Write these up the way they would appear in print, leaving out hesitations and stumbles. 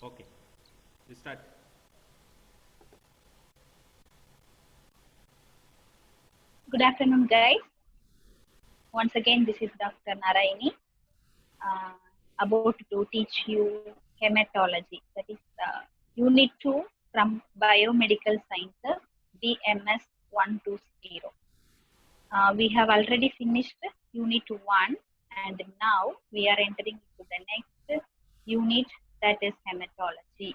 Okay, you start. Good afternoon, guys. Once again, this is Dr. Narayani, about to teach you hematology. That is Unit 2 from Biomedical Sciences, BMS 120. We have already finished Unit 1, and now we are entering into the next unit, that is hematology.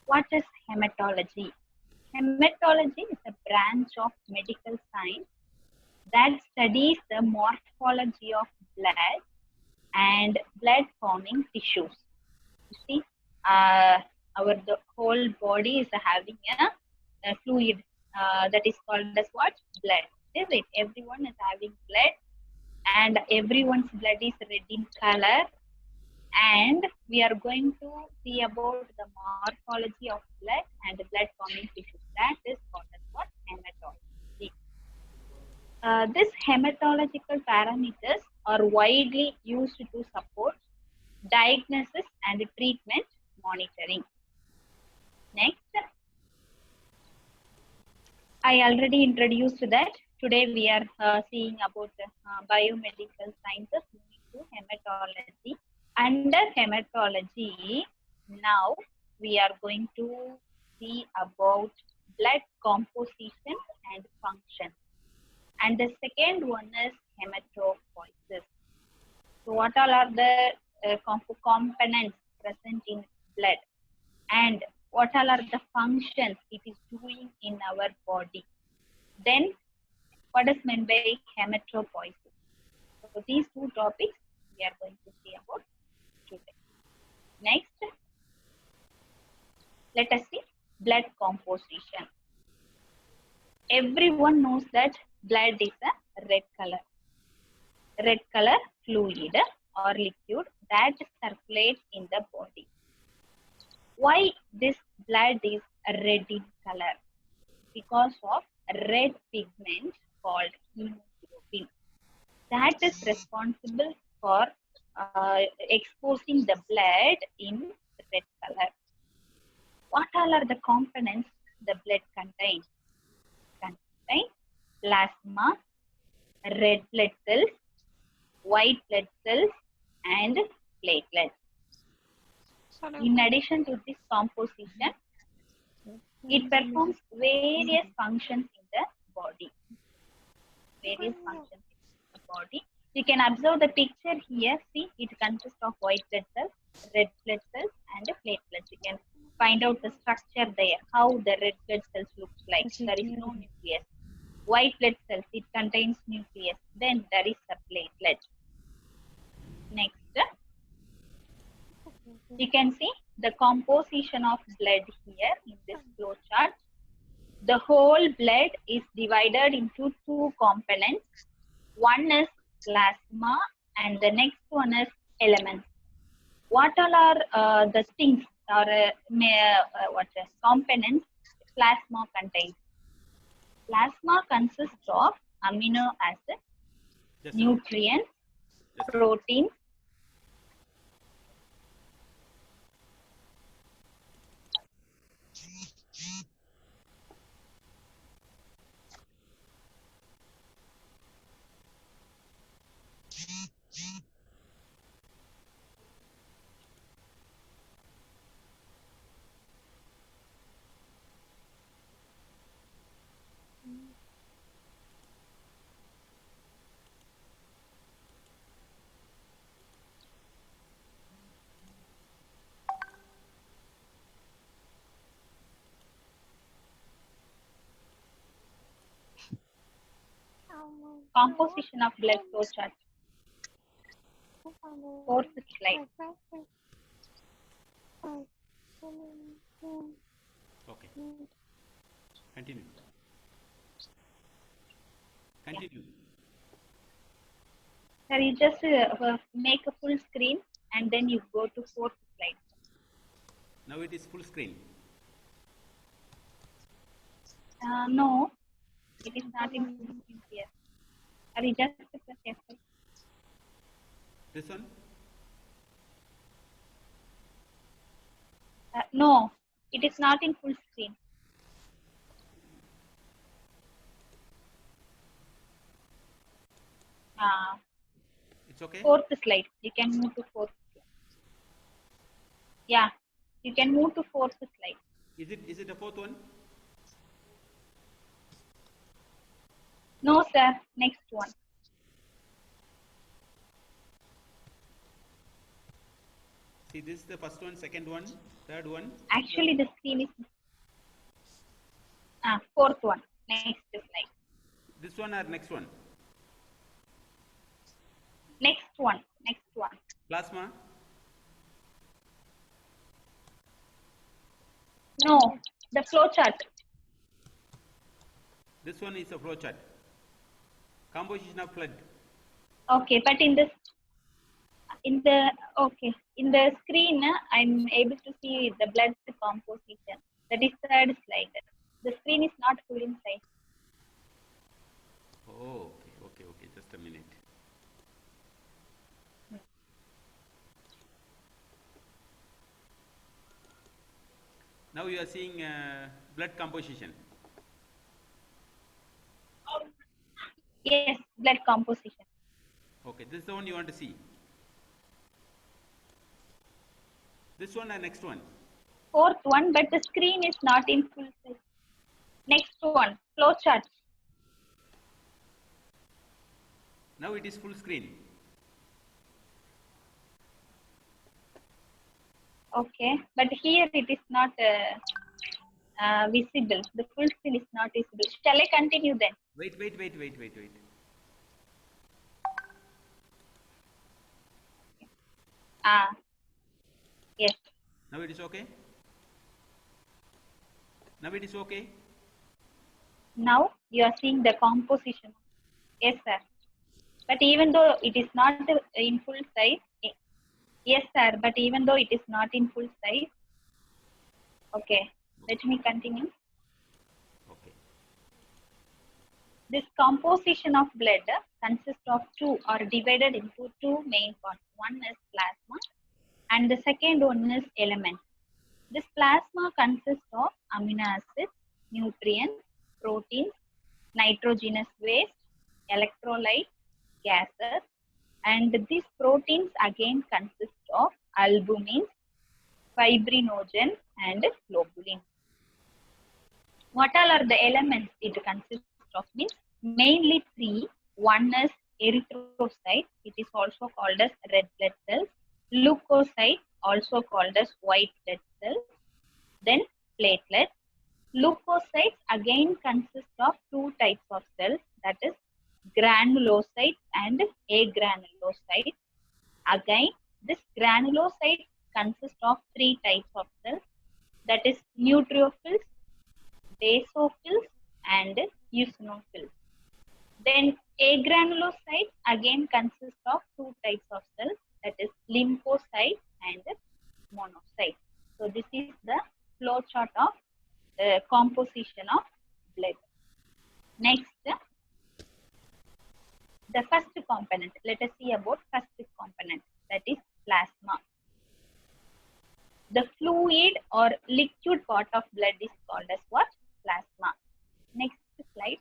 What is hematology? Hematology is a branch of medical science that studies the morphology of blood and blood forming tissues. You see, the whole body is having a fluid that is called as what? Blood. Is it? Everyone is having blood, and everyone's blood is red in color. And we are going to see about the morphology of blood and blood forming tissues. That is called as what? Hematology. These hematological parameters are widely used to support diagnosis and treatment monitoring. Next, I already introduced that. Today we are seeing about biomedical sciences to hematology. Under hematology, now we are going to see about blood composition and function. And the second one is hematopoiesis. So what all are the components present in blood, and what all are the functions it is doing in our body? Then what is meant by hematopoiesis? So these two topics we are going to see about today. Next, let us see blood composition. Everyone knows that blood is a red color fluid or liquid that circulates in the body. Why this blood is red in color? Because of red pigment called hemoglobin that is responsible for exposing the blood in red color. What all are the components the blood contains? Contain plasma, red blood cells, white blood cells, and platelets. In addition to this composition, it performs various functions in the body. You can observe the picture here. See, it consists of white blood cells, red blood cells, and platelets. You can find out the structure there, how the red blood cells looks like. There is no nucleus. White blood cells, it contains nucleus. Then there is a platelet. Next, you can see the composition of blood here in this flow chart. The whole blood is divided into two components. One is plasma and the next one is elements. What all are the things or components plasma contains? Plasma consists of amino acids, nutrients, proteins, composition of blood flow chart. Fourth slide. Okay. Continue. Continue. Sir, you just make a full screen and then you go to fourth slide. Now it is full screen. No, it is not in full screen here. Are you just press F5? This one? No, it is not in full screen. It's okay? Fourth slide. You can move to fourth. Yeah, you can move to fourth slide. Is it the fourth one? No, sir. Next one. See, this is the first one, second one, third one. Actually, the screen is fourth one. Next slide. This one or next one? Next one. Next one. Plasma? No, the flow chart. This one is a flow chart. Composition of blood. Okay, but in the screen, I'm able to see the blood composition. That is third slide. The screen is not full in size. Oh, okay. Just a minute. Now you are seeing blood composition. Yes, blood composition. Okay, this is the one you want to see. This one or next one? Fourth one, but the screen is not in full size. Next one, flow chart. Now it is full screen. Okay, but here it is not visible. The full screen is not visible. Shall I continue then? Wait. Yes. Now it is okay? Now it is okay? Now you are seeing the composition. Yes, sir. But even though it is not in full size, yes, sir. But even though it is not in full size, okay. Let me continue. Okay. This composition of blood consists of two or divided into two main parts. One is plasma and the second one is elements. This plasma consists of amino acids, nutrients, proteins, nitrogenous waste, electrolytes, gases, and these proteins again consist of albumins, fibrinogen, and globulin. What all are the elements it consists of? Means mainly three. One is erythrocyte, it is also called as red blood cells. Leukocyte, also called as white blood cells. Then platelets. Leukocytes again consist of two types of cells, that is granulocytes and agranulocytes. Again, this granulocyte consists of three types of cells, that is neutrophils, basophils, and eosinophils. Then agranulocytes again consist of two types of cells, that is lymphocytes and monocytes. So this is the flow chart of composition of blood. Next, the first component. Let us see about first component, that is plasma. The fluid or liquid part of blood is called as what? Plasma. Next slide.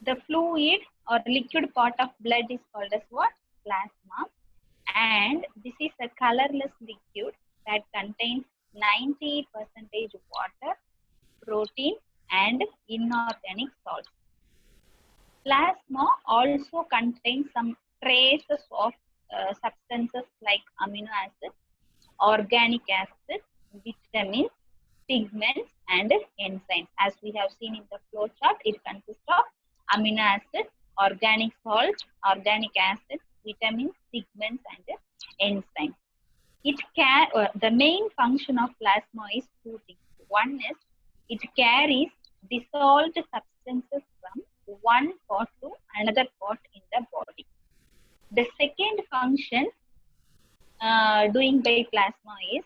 The fluid or liquid part of blood is called as what? Plasma. And this is a colorless liquid that contains 90% water, protein, and inorganic salts. Plasma also contains some traces of substances like amino acids, organic acids, vitamins, pigments, and enzymes. As we have seen in the flow chart, it consists of amino acids, organic salts, organic acids, vitamins, pigments, and enzymes. The main function of plasma is two things. One is it carries dissolved substances from one part to another part in the body. The second function doing by plasma is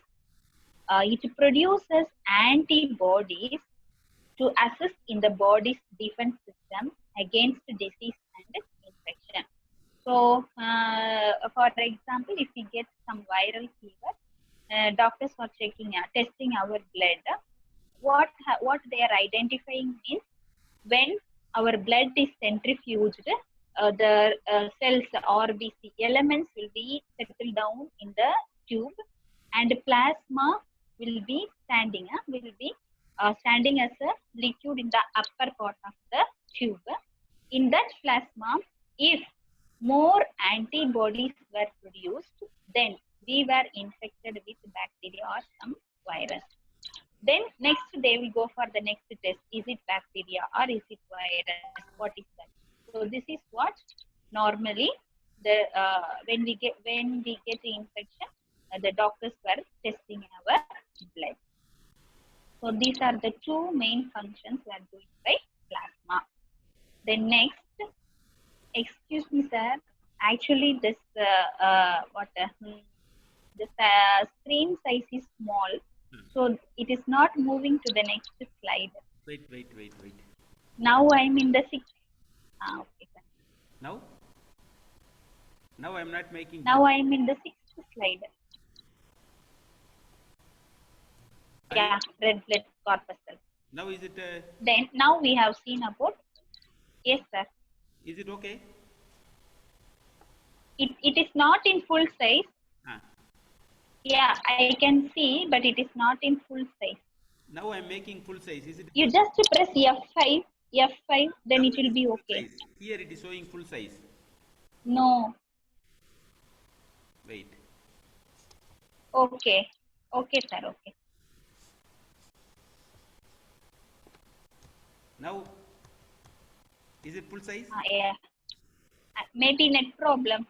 it produces antibodies to assist in the body's defense system against disease and infection. So, for example, if we get some viral fever, doctors are testing our blood. What they are identifying means when our blood is centrifuged, the cells RBC elements will be settled down in the tube, and plasma will be standing as a liquid in the upper part of the tube. In that plasma, if more antibodies were produced, then we were infected with bacteria or some virus. Then next they will go for the next test. Is it bacteria or is it virus? What is that? So this is what normally the when we get the infection, the doctors were testing our blood. So these are the two main functions we are doing by plasma. Then next, excuse me, sir. Actually, this screen size is small, so it is not moving to the next slide. Wait. Now I'm in the sixth. Okay. Now I'm not making. Now I'm in the sixth slide. Yeah, red blood corpuscle. Now is it? Then now we have seen about. Yes, sir. Is it okay? It is not in full size. Yeah, I can see, but it is not in full size. Now I'm making full size. Is it? You just press F5, then it will be okay. Here it is showing full size. No. Wait. Okay, sir. Okay. Now, is it full size? Yeah. Maybe net problem.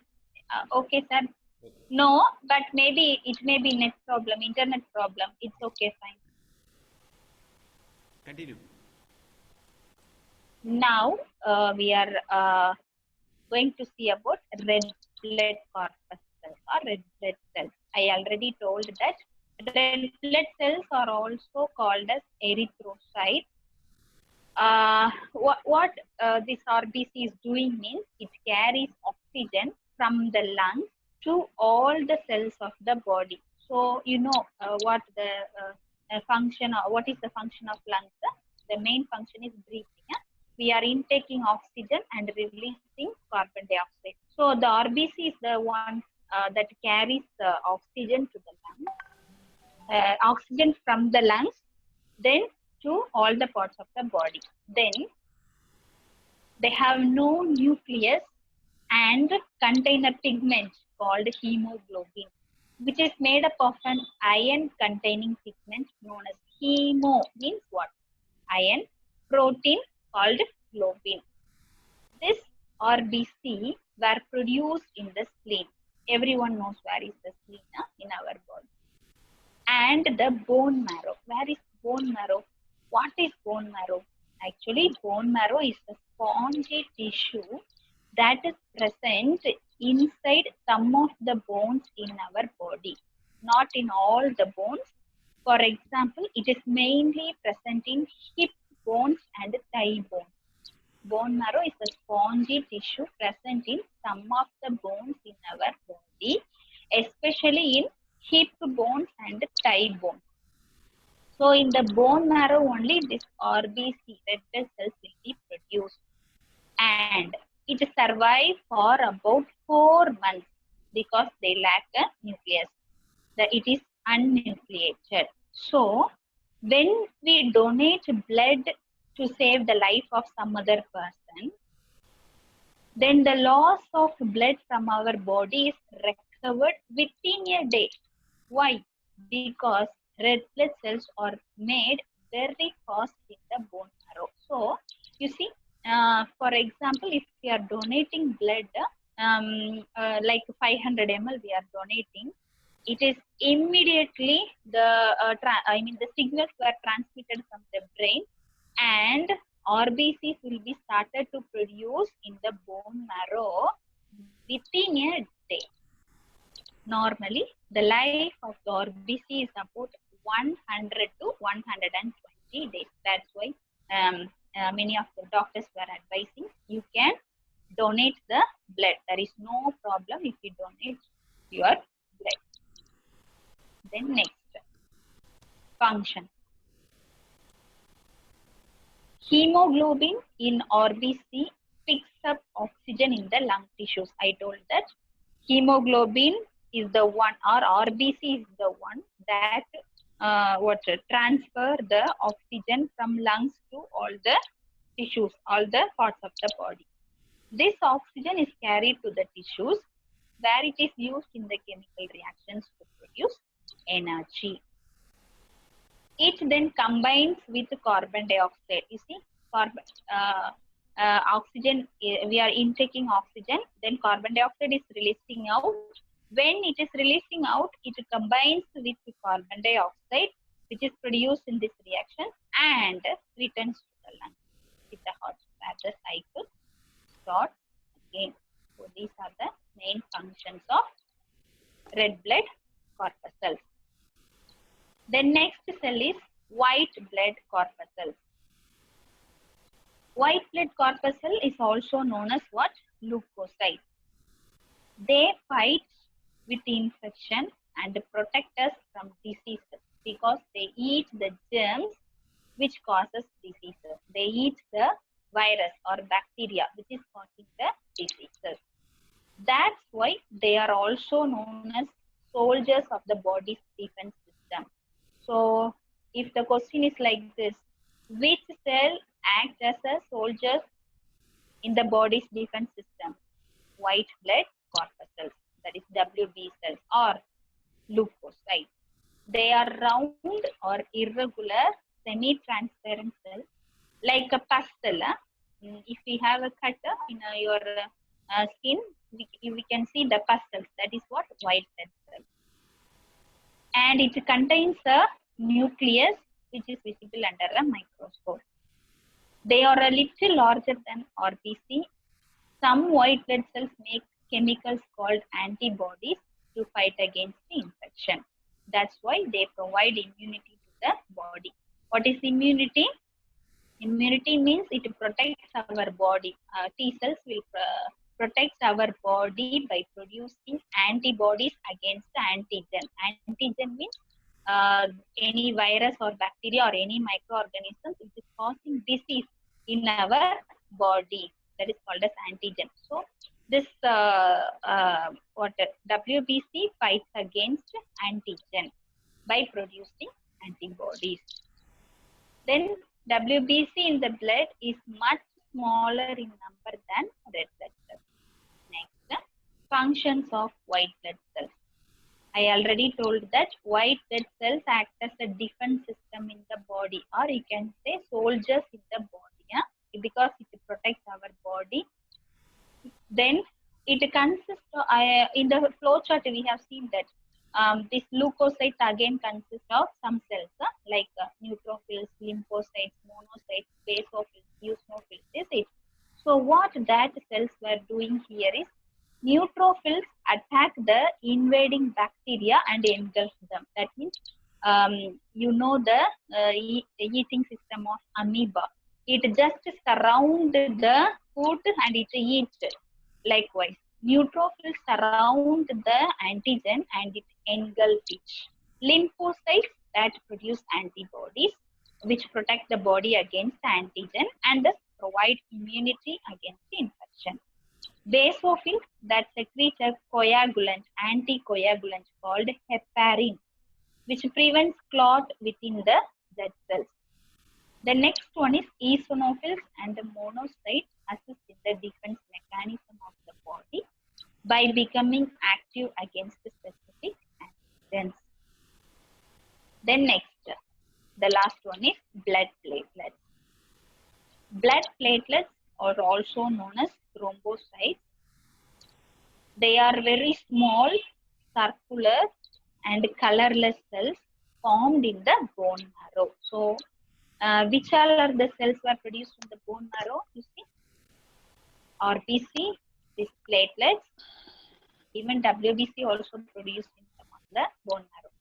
Okay, sir. Okay. No, but maybe it may be net problem, internet problem. It's okay, fine. Continue. Now we are going to see about red blood corpuscles or red blood cells. I already told that red blood cells are also called as erythrocytes. What this RBC is doing means it carries oxygen from the lungs to all the cells of the body. So you know what the function, or what is the function of lungs? The main function is breathing. We are intaking oxygen and releasing carbon dioxide. So the RBC is the one that carries the oxygen to the lungs, oxygen from the lungs, then to all the parts of the body. Then they have no nucleus and contain a pigment called hemoglobin, which is made up of an iron containing pigment known as hemo. Means what? Iron, protein called globin. This RBC were produced in the spleen. Everyone knows where is the spleen in our body. And the bone marrow. Where is bone marrow? What is bone marrow? Actually, bone marrow is a spongy tissue that is present inside some of the bones in our body, not in all the bones. For example, it is mainly present in hip bones and thigh bones. Bone marrow is a spongy tissue present in some of the bones in our body, especially in hip bones and thigh bones. So in the bone marrow only this RBC, red blood cells, will be produced. And it survives for about 4 months because they lack a nucleus. It is unnucleated. So when we donate blood to save the life of some other person, then the loss of blood from our body is recovered within a day. Why? Because red blood cells are made very fast in the bone marrow. So you see, for example, if we are donating blood, like 500 ml we are donating, it is immediately the signals were transmitted from the brain, and RBCs will be started to produce in the bone marrow within a day. Normally, the life of the RBC is about 100 to 120 days. That's why many of the doctors were advising you can donate the blood. There is no problem if you donate your blood. Then next, function. Hemoglobin in RBC picks up oxygen in the lung tissues. I told that hemoglobin is the one, or RBC is the one that transfer the oxygen from lungs to all the tissues, all the parts of the body. This oxygen is carried to the tissues where it is used in the chemical reactions to produce energy. It then combines with carbon dioxide. You see, oxygen, we are intaking oxygen, then carbon dioxide is releasing out. When it is releasing out, it combines with carbon dioxide, which is produced in this reaction, and returns to the lungs with the heart, where the cycle starts again. So these are the main functions of red blood corpuscles. The next cell is white blood corpuscles. White blood corpuscle is also known as what? Leukocytes. They fight with infection and protect us from diseases because they eat the germs which causes diseases. They eat the virus or bacteria which is causing the diseases. That's why they are also known as soldiers of the body's defense system. So if the question is like this, which cell acts as a soldier in the body's defense system? White blood corpuscles, that is WB cells or leukocytes. They are round or irregular semi-transparent cells like a pastel. If we have a cut in your skin, we can see the pastels. That is what? White blood cells. And it contains a nucleus which is visible under a microscope. They are a little larger than RBC. Some white blood cells make chemicals called antibodies to fight against the infection. That's why they provide immunity to the body. What is immunity? Immunity means it protects our body. T cells will protect our body by producing antibodies against the antigen. Antigen means any virus or bacteria or any microorganisms which is causing disease in our body. That is called as antigen. So this WBC fights against antigen by producing antibodies. Then WBC in the blood is much smaller in number than red blood cells. Next, functions of white blood cells. I already told that white blood cells act as a defense system in the body, or you can say soldiers in the body, because it protects our body. Then it consists of, in the flow chart we have seen that this leukocytes again consist of some cells like neutrophils, lymphocytes, monocytes, basophils, eosinophils. Is it? So what that cells were doing here is neutrophils attack the invading bacteria and engulf them. That means you know the eating system of amoeba. It just surrounds the food and it eats. Likewise, neutrophils surround the antigen and it engulfs it. Lymphocytes that produce antibodies which protect the body against the antigen and thus provide immunity against the infection. Basophils that secrete a coagulant, anticoagulant called heparin, which prevents clot within the blood cells. The next one is eosinophils and the monocytes assist in the defense mechanism of the body by becoming active against the specific antigens. Then next, the last one is blood platelets. Blood platelets are also known as thrombocytes. They are very small, circular and colorless cells formed in the bone marrow. So, which all are the cells were produced in the bone marrow? You see, RBC, these platelets, even WBC also produced in the bone marrow.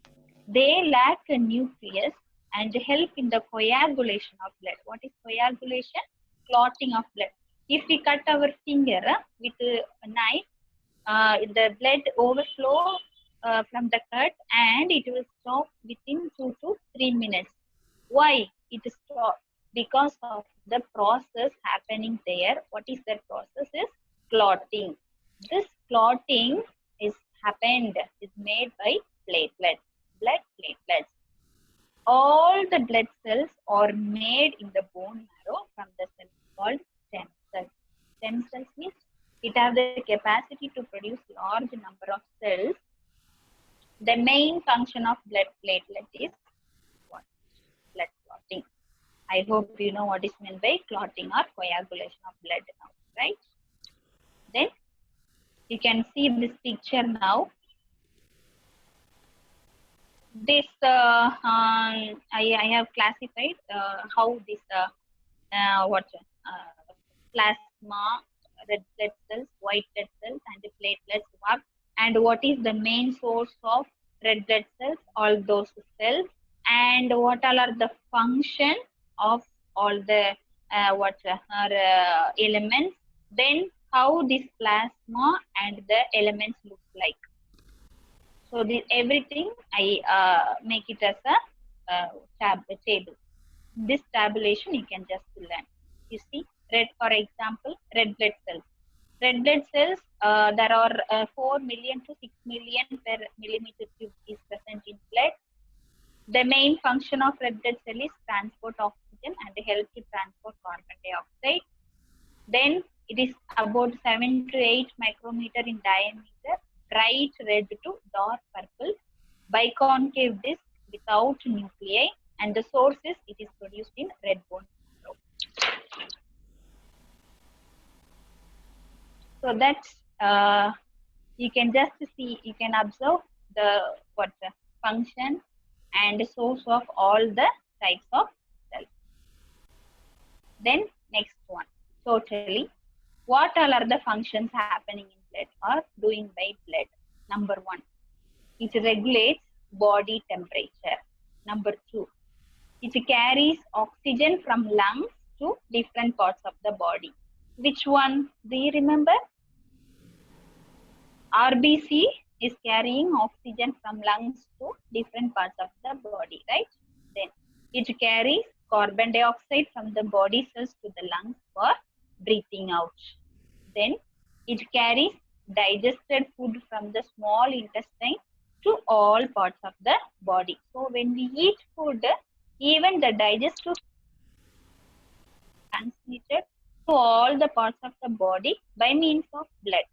They lack a nucleus and help in the coagulation of blood. What is coagulation? Clotting of blood. If we cut our finger with a knife, the blood overflow from the cut and it will stop within 2 to 3 minutes. Why it stopped? Because of the process happening there. What is that process? Is clotting. This clotting is made by platelets, blood platelets. All the blood cells are made in the bone marrow from the cells called stem cells. Stem cells means it has the capacity to produce large number of cells. The main function of blood platelet is what? Blood clotting. I hope you know what is meant by clotting or coagulation of blood now, right? Then you can see this picture now. This I have classified how this plasma, red blood cells, white blood cells, and the platelets work, and what is the main source of red blood cells, all those cells, and what all are the function of all the elements, then how this plasma and the elements look like. So this everything I make it as a table. This tabulation you can just learn. You see, for example, red blood cells. Red blood cells, there are 4 million to 6 million per millimeter cube is present in blood. The main function of red blood cell is transport oxygen and help to transport carbon dioxide. Then it is about 7 to 8 micrometer in diameter, bright red to dark purple, biconcave disc without nuclei, and the source is it is produced in red bone marrow. So that's you can just see, you can observe the function and source of all the types of cells. Then next one, totally, what all are the functions happening in blood or doing by blood? Number 1, it regulates body temperature. Number 2, it carries oxygen from lungs to different parts of the body. Which one do you remember? RBC is carrying oxygen from lungs to different parts of the body, right? Then it carries carbon dioxide from the body cells to the lungs for breathing out. Then it carries digested food from the small intestine to all parts of the body. So when we eat food, even the digestive transmitted to all the parts of the body by means of blood.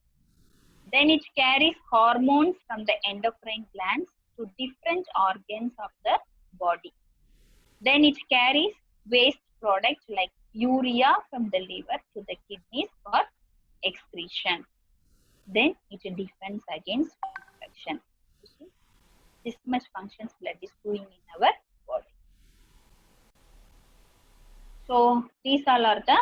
Then it carries hormones from the endocrine glands to different organs of the body. Then it carries waste products like urea from the liver to the kidneys for excretion. Then it defends against infection. You see, this much functions blood is doing in our body. So these all are the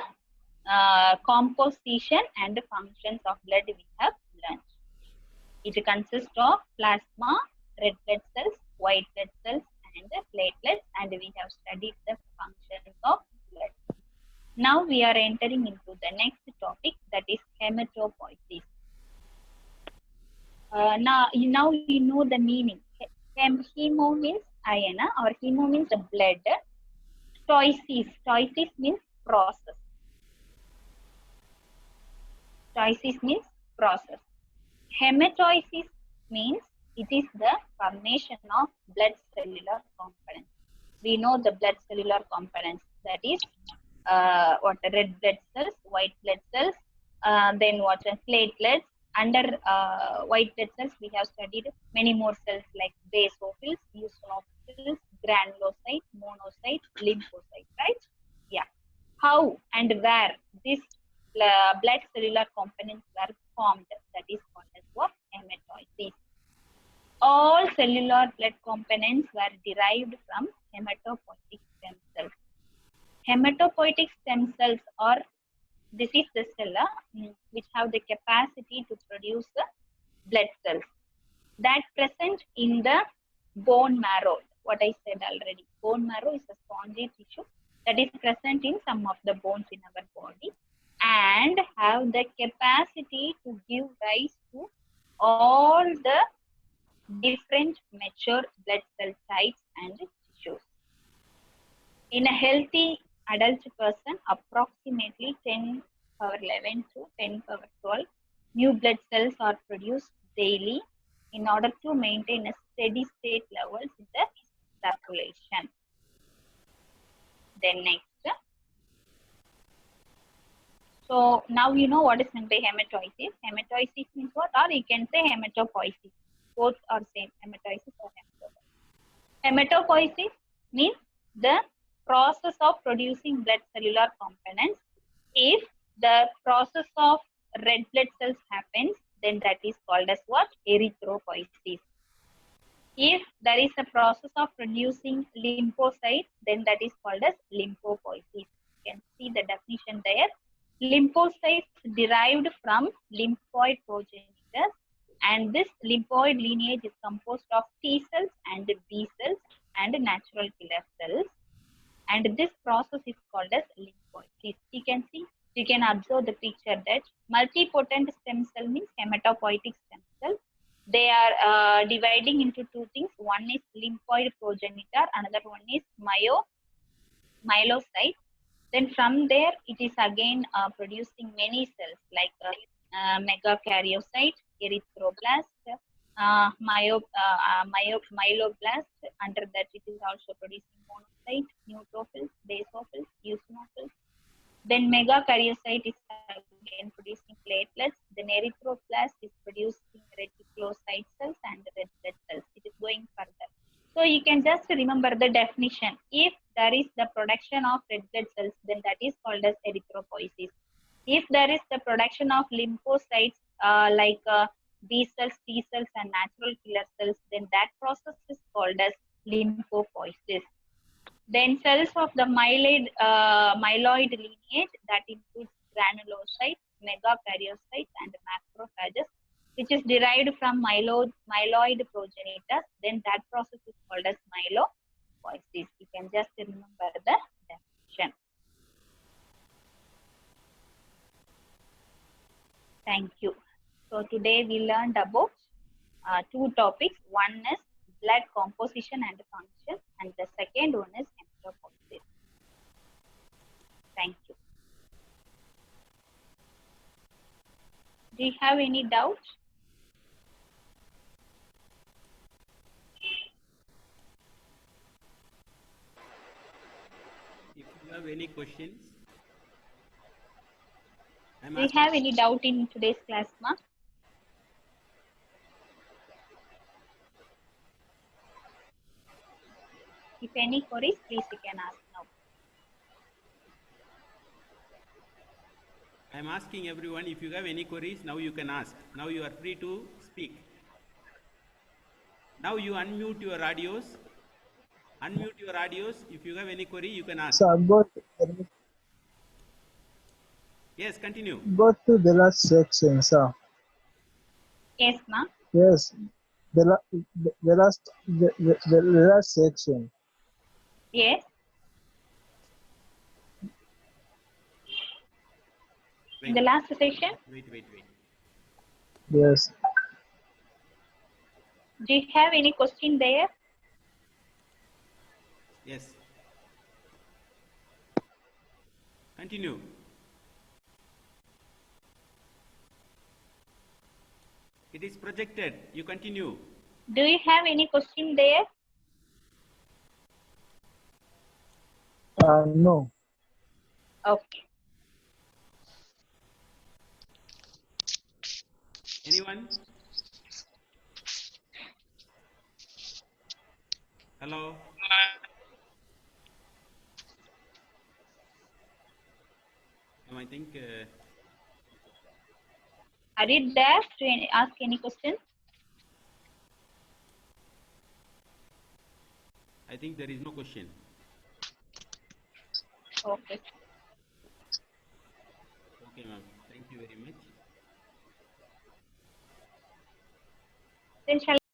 composition and functions of blood we have learned. It consists of plasma, red blood cells, white blood cells, and the platelets, and we have studied the functions of blood. Now we are entering into the next topic, that is hematopoiesis. Now you know the meaning. Hemo means iron, or hemo means the blood. Toisis means process. Toisis means process. Hematopoiesis means it is the formation of blood cellular components. We know the blood cellular components, that is red blood cells, white blood cells, then platelets. Under white blood cells, we have studied many more cells like basophils, eosinophils, granulocytes, monocytes, lymphocytes, right? Yeah. How and where these blood cellular components were formed, that is called as what? Hematopoiesis. All cellular blood components were derived from hematopoietic stem cells. Hematopoietic stem cells are, this is the cell which have the capacity to produce blood cells that present in the bone marrow. What I said already, bone marrow is a spongy tissue that is present in some of the bones in our body. and have the capacity to give rise to all the different mature blood cell types and tissues. In a healthy adult person, approximately 10 power 11 to 10 power 12 new blood cells are produced daily in order to maintain a steady state levels in the circulation. Then next. So now you know what is meant by hematoisis. Hematoisis means what? Or you can say hematopoiesis. Both are same, hematoisis or hematopoiesis. Hematopoiesis means the process of producing blood cellular components. If the process of red blood cells happens, then that is called as what? Erythropoiesis. If there is a process of producing lymphocytes, then that is called as lymphopoiesis. You can see the definition there. Lymphocytes derived from lymphoid progenitors, and this lymphoid lineage is composed of T cells and B cells and natural killer cells, and this process is called as lympholysis. You can see, you can observe the picture that multipotent stem cell means hematopoietic stem cell. They are dividing into two things. One is lymphoid progenitor, another one is myelocyte. Then from there, it is again producing many cells like megakaryocyte, erythroblast, myeloblast. Under that, it is also producing monocyte, neutrophils, basophils, eosinophils. Then megakaryocyte is again producing platelets. Then erythroblast is producing reticulocyte cells and red blood cells. It is going further. So you can just remember the definition. If there is the production of red blood cells, then that is called as erythropoiesis. If there is the production of lymphocytes like B cells, T cells, and natural killer cells, then that process is called as lymphopoiesis. Then cells of the myeloid lineage, that includes granulocytes, megakaryocytes, and macrophages, which is derived from myeloid progenitors, then that process is called as myelopoiesis. You can just remember the definition. Thank you. So today we learned about two topics. One is blood composition and function, and the second one is hematopoiesis. Thank you. Do you have any doubts? If you have any questions, Do you have any doubt in today's class, ma? If any queries, please you can ask now. I am asking everyone, if you have any queries, now you can ask. Now you are free to speak. Now you unmute your audios. Unmute your audios. If you have any query, you can ask. So Yes, continue. go to the last section, sir. Yes, ma. Yes, the last section. Yes. In the last section. Wait. Yes. Do you have any question there? Yes. Continue. It is projected. You continue. Do you have any question there? No. Okay. Anyone? Hello? No, I think... Are you there to ask any question? I think there is no question. Okay. Okay, ma'am. Thank you very much. Then shall